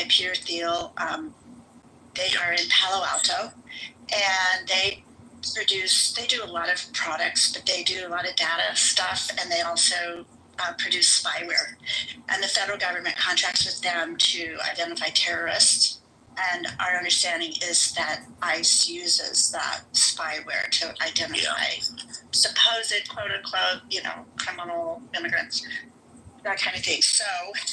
by Peter Thiel. They are in Palo Alto, and they do a lot of products, but they do a lot of data stuff, and they also produce spyware. And the federal government contracts with them to identify terrorists. And our understanding is that ICE uses that spyware to identify supposed, quote unquote, criminal immigrants, that kind of thing. So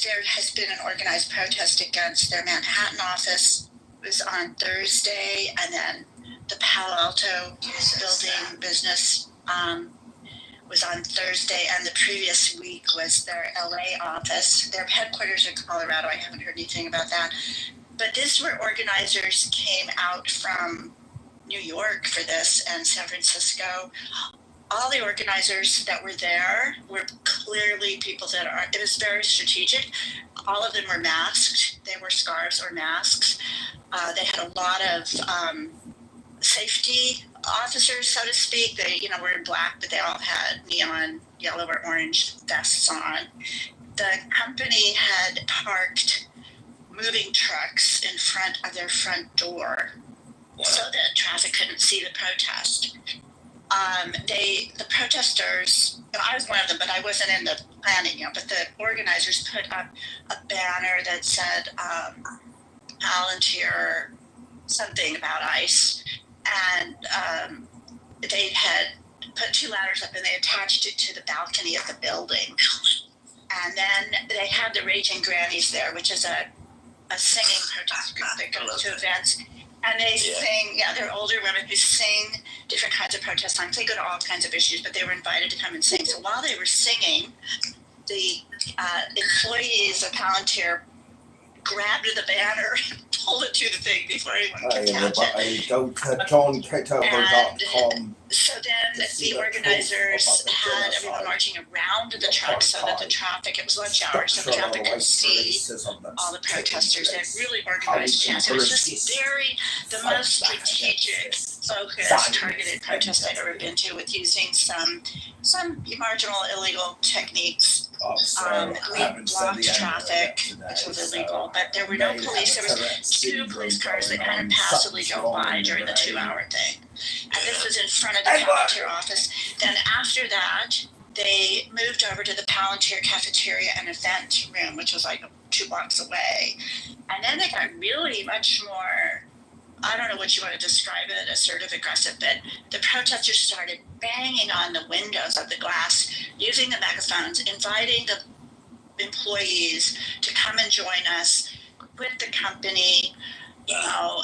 there has been an organized protest against their Manhattan office. It was on Thursday, and then the Palo Alto building business was on Thursday, and the previous week was their LA office. Their headquarters are Colorado. I haven't heard anything about that. But these were organizers came out from New York for this and San Francisco. All the organizers that were there were clearly people it was very strategic. All of them were masked. They wore scarves or masks. They had a lot of safety officers, so to speak. They, were in black, but they all had neon yellow or orange vests on. The company had parked moving trucks in front of their front door so that traffic couldn't see the protest. The protesters, I was one of them, but I wasn't in the planning, but the organizers put up a banner that said Palantir, something about ICE, and they had put 2 ladders up and they attached it to the balcony of the building. And then they had the Raging Grannies there, which is a singing protest group that goes to events. And they sing, they're older women who sing different kinds of protest songs. They go to all kinds of issues, but they were invited to come and sing. So while they were singing, the employees of Palantir grabbed the banner and pulled it to the thing before anyone could catch it. Go to JohnKitover.com. So then the organizers had everyone marching around the truck so that the traffic, it was lunch hour, so the traffic could see all the protesters. They had really organized chants. It was just the most strategic, focused, targeted protest I've ever been to, with using some marginal illegal techniques. We blocked traffic, which was illegal, but there were no police. There was 2 police cars that kind of passively go by during the 2-hour thing. And this was in front of the Palantir office. Then after that, they moved over to the Palantir cafeteria and event room, which was like 2 blocks away. And then they got really much more, I don't know what you want to describe it, assertive, aggressive, but the protesters started banging on the windows of the glass, using the megaphones, inviting the employees to come and join us, quit the company,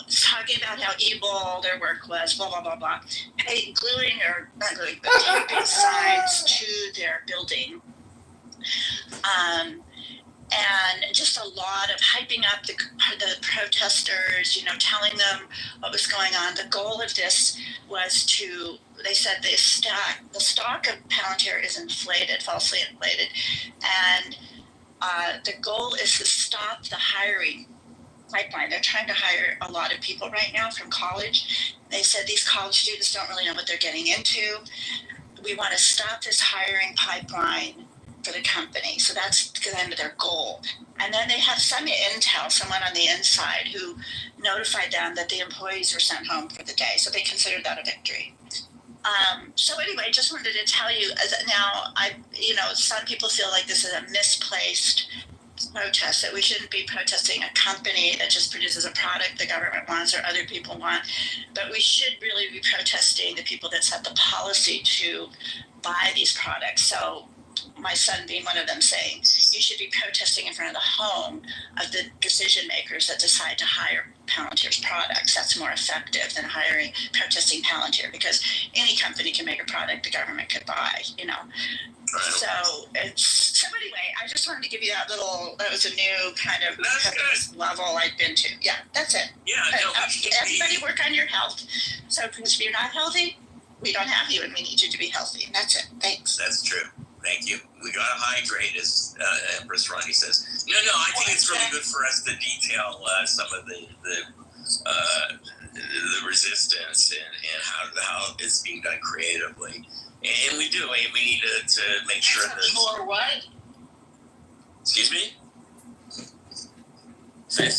talking about how evil their work was, blah, blah, blah, blah. Taping signs to their building. And just a lot of hyping up the protesters, telling them what was going on. The goal of this was they said the stock of Palantir is inflated, falsely inflated. And the goal is to stop the hiring pipeline. They're trying to hire a lot of people right now from college. They said these college students don't really know what they're getting into. We want to stop this hiring pipeline for the company. So that's kind of their goal. And then they have some intel, someone on the inside who notified them that the employees were sent home for the day. So they considered that a victory. So anyway, just wanted to tell you now, some people feel like this is a misplaced protest, that we shouldn't be protesting a company that just produces a product the government wants or other people want, but we should really be protesting the people that set the policy to buy these products. So my son being one of them, saying you should be protesting in front of the home of the decision makers that decide to hire Palantir's products. That's more effective than protesting Palantir, because any company can make a product the government could buy, So anyway, I just wanted to give you that was a new kind of level I've been to. Yeah, that's it. Yeah, everybody work on your health. So if you're not healthy, we don't have you, and we need you to be healthy. And that's it. Thanks. That's true. Thank you. We got to hydrate, as Empress Ronnie says. No, I think it's really good for us to detail some of the resistance and how it's being done creatively. And we do. We need to make sure that. More what? Excuse me? Say